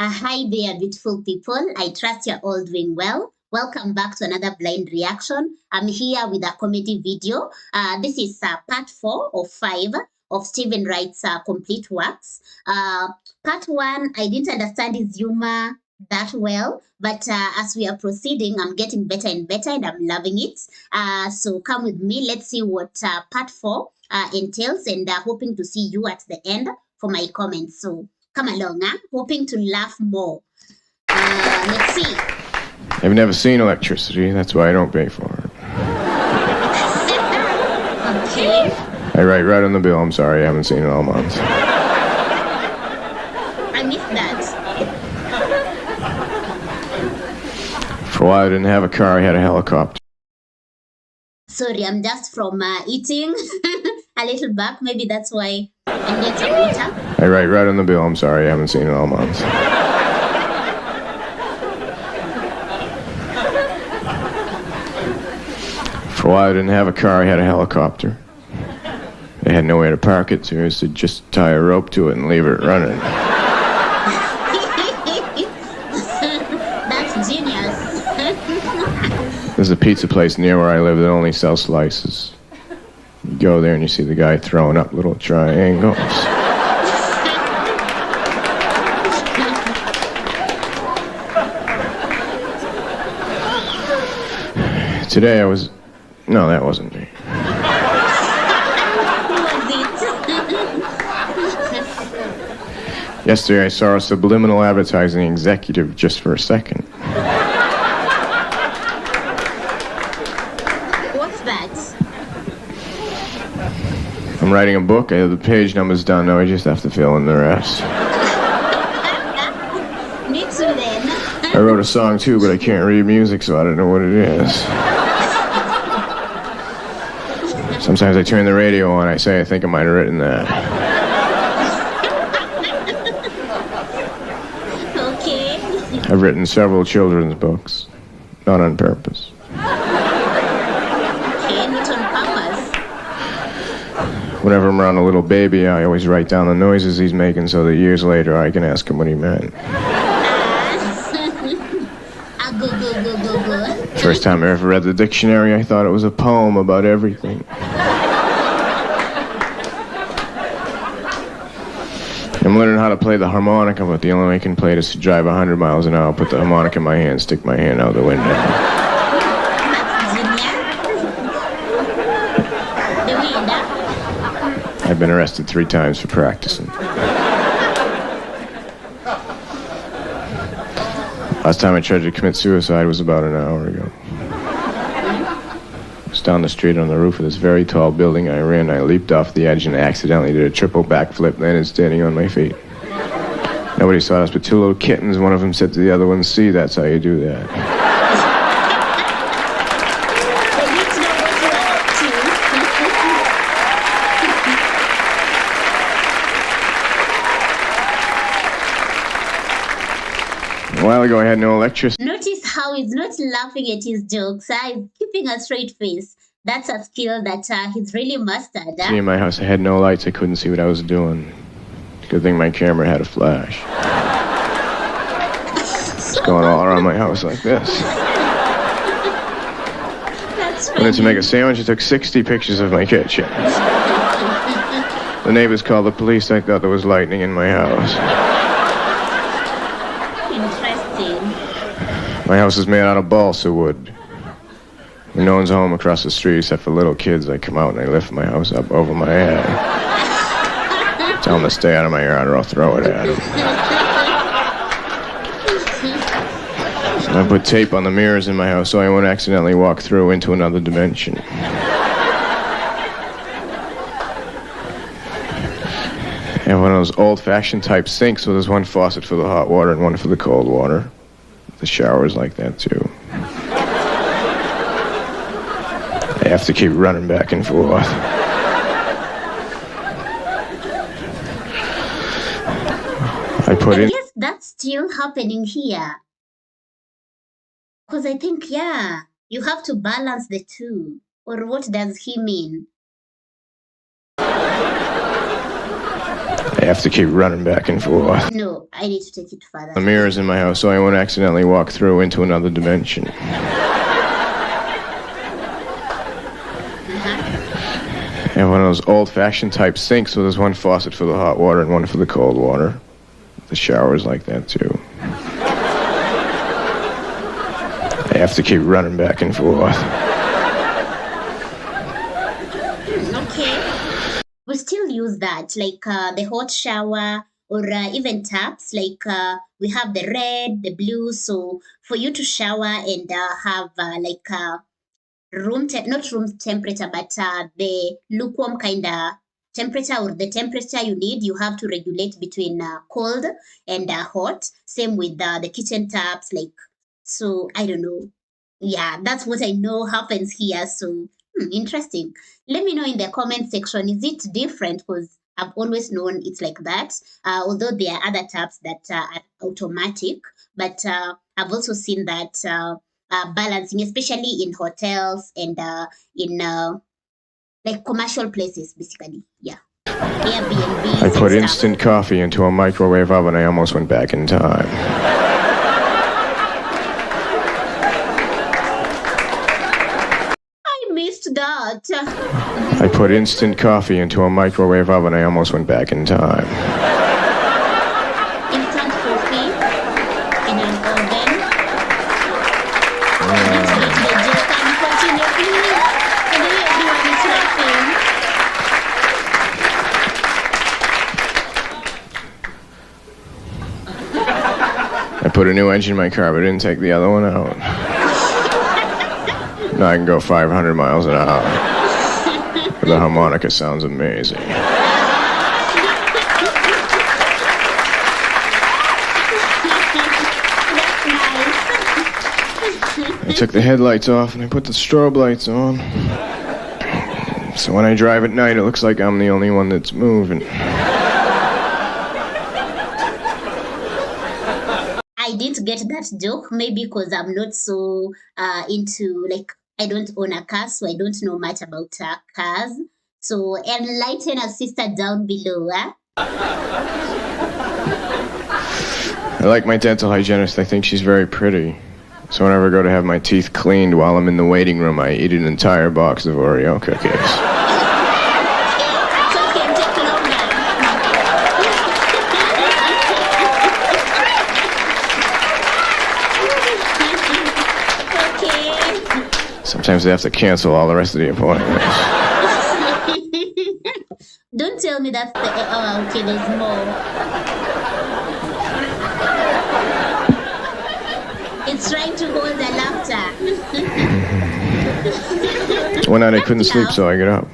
Hi there, beautiful people. I trust you're all doing well. Welcome back to another blind reaction. I'm here with a comedy video. This is part 4 of 5 of Steven Wright's complete works. Part 1, I didn't understand his humor that well, but as we are proceeding, I'm getting better and better and I'm loving it. So come with me. Let's see what part 4 entails, and hoping to see you at the end for my comments. So come along, hoping to laugh more. Let's see. I've never seen electricity, that's why I don't pay for it. Okay. I write right on the bill, I'm sorry, I haven't seen it all month. I missed that. For a while I didn't have a car, I had a helicopter. Sorry, I'm just from eating a little back. Maybe that's why I need some water. I write right on the bill, I'm sorry, I haven't seen it all month. For a while I didn't have a car, I had a helicopter. I had nowhere to park it, so I used to just tie a rope to it and leave it running. That's genius. There's a pizza place near where I live that only sells slices. You go there and you see the guy throwing up little triangles. Today I was... No, that wasn't me. Yesterday I saw a subliminal advertising executive just for a second. What's that? I'm writing a book, I have the page numbers down now, I just have to fill in the rest. Me too then. I wrote a song too, but I can't read music, so I don't know what it is. Sometimes I turn the radio on, I say I think I might have written that. Okay. I've written several children's books, not on purpose. Okay, not on purpose. Whenever I'm around a little baby, I always write down the noises he's making so that years later I can ask him what he meant. Go. First time I ever read the dictionary, I thought it was a poem about everything. I'm learning how to play the harmonica, but the only way I can play it is to drive 100 miles an hour, put the harmonica in my hand, stick my hand out the window. I've been arrested 3 times for practicing. Last time I tried to commit suicide was about an hour ago. I was down the street on the roof of this very tall building. I leaped off the edge and accidentally did a triple backflip, landed standing on my feet. Nobody saw us but 2 little kittens. One of them said to the other one, "See, that's how you do that." A while ago I had no electricity. Notice how he's not laughing at his jokes. He's keeping a straight face. That's a skill that he's really mastered. In my house I had no lights, I couldn't see what I was doing. Good thing my camera had a flash. It's going all around my house like this. That's I wanted to make a sandwich, I took 60 pictures of my kitchen. The neighbors called the police, I thought there was lightning in my house. Interesting. My house is made out of balsa wood. When no one's home across the street except for little kids, I come out and I lift my house up over my head. Tell them to stay out of my yard or I'll throw it at them. I put tape on the mirrors in my house so I won't accidentally walk through into another dimension. I have one of those old-fashioned type sinks, so there's one faucet for the hot water and one for the cold water. The shower's like that too. I have to keep running back and forth. I put in... Yes, that's still happening here. Because I think, yeah, you have to balance the two. Or what does he mean? I have to keep running back and forth. No, I need to take it further. The mirrors in my house so I won't accidentally walk through into another dimension. And one of those old-fashioned type sinks, so there's one faucet for the hot water and one for the cold water. The shower's like that too. I have to keep running back and forth. Okay. We still use that, like the hot shower or even taps, like we have the red, the blue. So for you to shower and have like not room temperature, but the lukewarm kind of temperature or the temperature you need, you have to regulate between cold and hot. Same with the kitchen taps, like, so I don't know. Yeah, that's what I know happens here. So interesting. Let me know in the comment section, is it different? Because I've always known it's like that. Although there are other taps that are automatic, but I've also seen that balancing, especially in hotels and in like commercial places, basically. Yeah. Airbnb. I put instant coffee into a microwave oven. I almost went back in time. I missed that. I put instant coffee into a microwave oven. I almost went back in time. Instant coffee in an oven. I didn't get the joke. Can you continue, please? The way everyone is laughing. I put a new engine in my car, but didn't take the other one out. Now I can go 500 miles an hour. The harmonica sounds amazing. I took the headlights off and I put the strobe lights on. So when I drive at night, it looks like I'm the only one that's moving. I didn't get that joke, maybe because I'm not so into, like, I don't own a car, so I don't know much about cars. So enlighten our sister down below. I like my dental hygienist. I think she's very pretty. So whenever I go to have my teeth cleaned while I'm in the waiting room, I eat an entire box of Oreo cookies. Sometimes they have to cancel all the rest of the appointments. Don't tell me that's the... Oh, okay, there's more. It's trying to hold the laughter. One night I couldn't sleep, so I got up.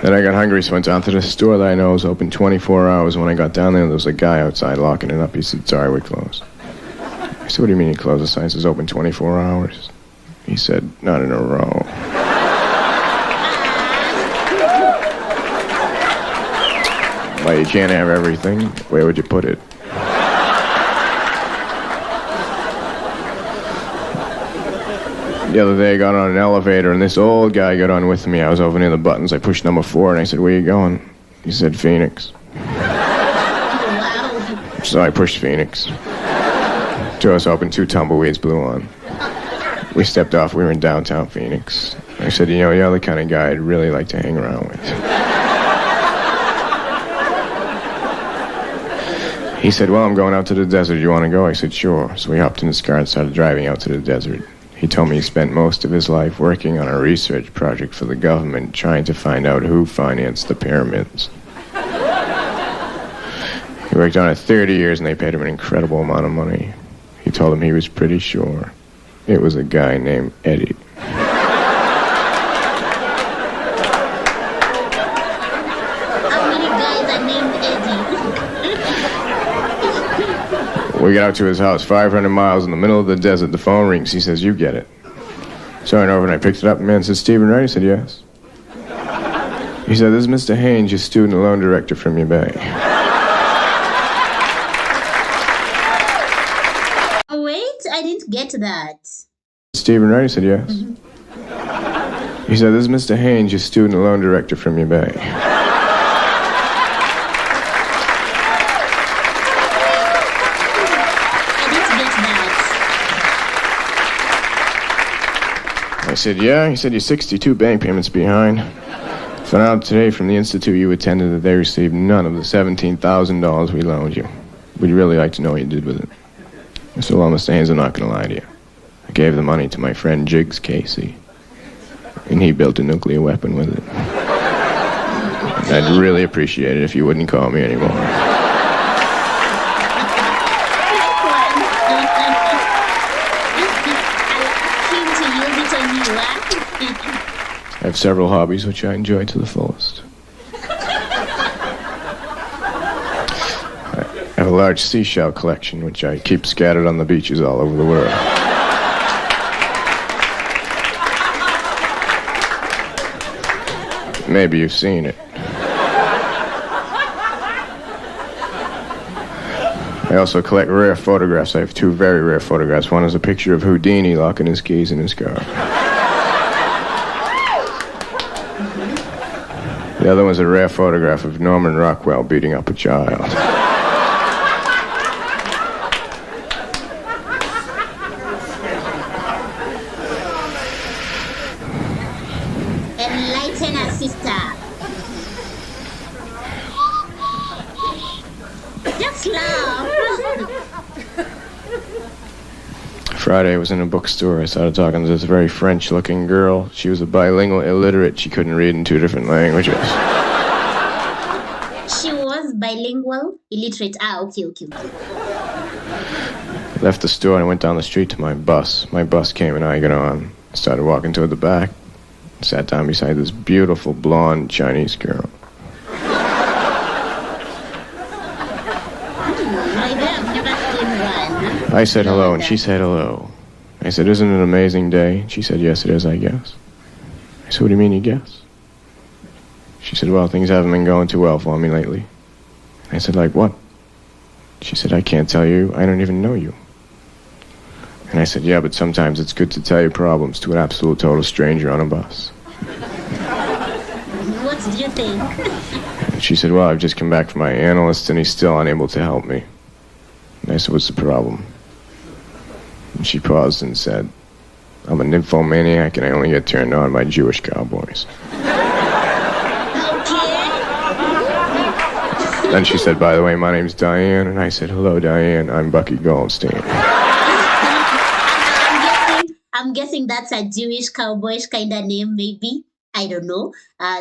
Then I got hungry, so I went down to the store that I know is open 24 hours. When I got down there was a guy outside locking it up. He said, "Sorry, we closed." I said, "What do you mean you closed? The sign says open 24 hours. He said, "Not in a row." Well, you can't have everything. Where would you put it? The other day I got on an elevator and this old guy got on with me. I was over near the buttons. I pushed number 4 and I said, "Where you going?" He said, "Phoenix." So I pushed Phoenix. Doors open, 2 tumbleweeds blew on. We stepped off. We were in downtown Phoenix. I said, "You know, you're the kind of guy I'd really like to hang around with." He said, "Well, I'm going out to the desert. You want to go?" I said, "Sure." So we hopped in his car and started driving out to the desert. He told me he spent most of his life working on a research project for the government, trying to find out who financed the pyramids. He worked on it 30 years and they paid him an incredible amount of money. He told him he was pretty sure it was a guy named Eddie. How many guys are named Eddie? We got out to his house, 500 miles in the middle of the desert. The phone rings. He says, "You get it." So I went over and I picked it up. The man said, "Steven Wright?" I said, "Yes." He said, "This is Mr. Haynes, your student loan director from your bank." Oh, wait, I didn't get that. Steven Wright? I said, "Yes." He said, "This is Mr. Haynes, your student loan director from your bank." I said, yeah. He said, you're 62 bank payments behind. Found out today from the institute you attended that they received none of the $17,000 we loaned you. We'd really like to know what you did with it. I said, well, Mr. Haynes, I'm not going to lie to you. I gave the money to my friend Jiggs Casey, and he built a nuclear weapon with it. I'd really appreciate it if you wouldn't call me anymore. I have several hobbies which I enjoy to the fullest. I have a large seashell collection which I keep scattered on the beaches all over the world. Maybe you've seen it. I also collect rare photographs. I have two very rare photographs. One is a picture of Houdini locking his keys in his car. The other one's a rare photograph of Norman Rockwell beating up a child. Enlighten us, sister. Just laugh. Friday I was in a bookstore. I started talking to this very French-looking girl. She was a bilingual illiterate. She couldn't read in two different languages. She was bilingual, illiterate. Okay. Left the store and I went down the street to my bus. My bus came and I got on. Started walking toward the back. Sat down beside this beautiful blonde Chinese girl. I said hello, and she said hello. I said, isn't it an amazing day? She said, yes, it is, I guess. I said, what do you mean, you guess? She said, well, things haven't been going too well for me lately. I said, like what? She said, I can't tell you. I don't even know you. And I said, yeah, but sometimes it's good to tell your problems to an absolute total stranger on a bus. What did you think? And she said, well, I've just come back from my analyst, and he's still unable to help me. And I said, what's the problem? And she paused and said, I'm a nymphomaniac and I only get turned on by Jewish cowboys. Then she said, by the way, my name's Diane. And I said, hello, Diane. I'm Bucky Goldstein. I'm guessing that's a Jewish cowboyish kind of name, maybe. I don't know.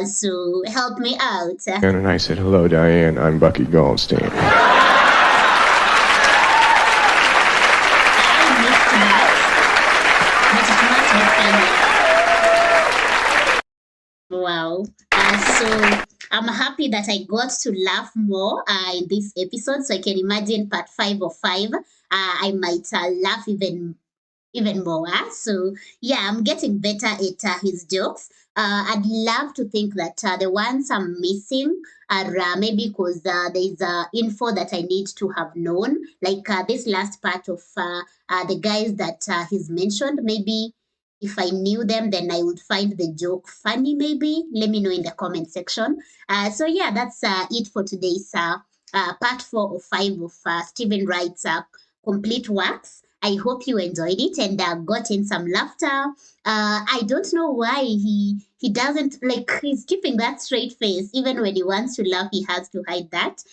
So help me out. And I said, hello, Diane. I'm Bucky Goldstein. Wow. So I'm happy that I got to laugh more in this episode. So I can imagine part 5 of 5. I might laugh even more. So yeah, I'm getting better at his jokes. I'd love to think that the ones I'm missing are maybe because there's info that I need to have known. Like this last part of the guys that he's mentioned. Maybe if I knew them, then I would find the joke funny, maybe. Let me know in the comment section. So yeah, that's it for today's part 4 of 5 of Steven Wright's Complete Works. I hope you enjoyed it and got in some laughter. I don't know why he doesn't, like, he's keeping that straight face. Even when he wants to laugh, he has to hide that.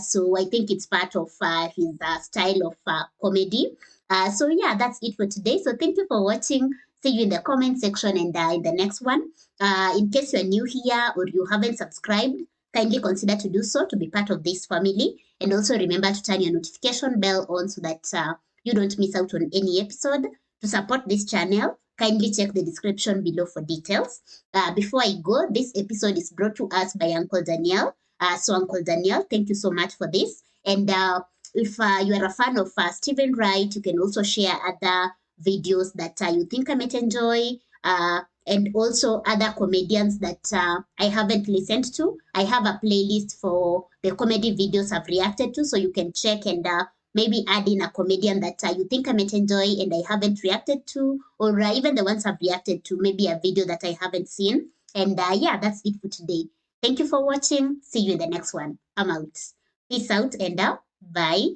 So I think it's part of his style of comedy. So yeah, that's it for today. So thank you for watching. See you in the comment section and in the next one. In case you're new here or you haven't subscribed, kindly consider to do so to be part of this family. And also remember to turn your notification bell on so that you don't miss out on any episode. To support this channel, kindly check the description below for details. Before I go, this episode is brought to us by Uncle Daniel. So Uncle Daniel, thank you so much for this. And if you are a fan of Steven Wright, you can also share other videos that you think I might enjoy, and also other comedians that I haven't listened to. I have a playlist for the comedy videos I've reacted to, so you can check and maybe add in a comedian that you think I might enjoy and I haven't reacted to, or even the ones I've reacted to, maybe a video that I haven't seen. And yeah, that's it for today. Thank you for watching. See you in the next one. I'm out. Peace out and bye.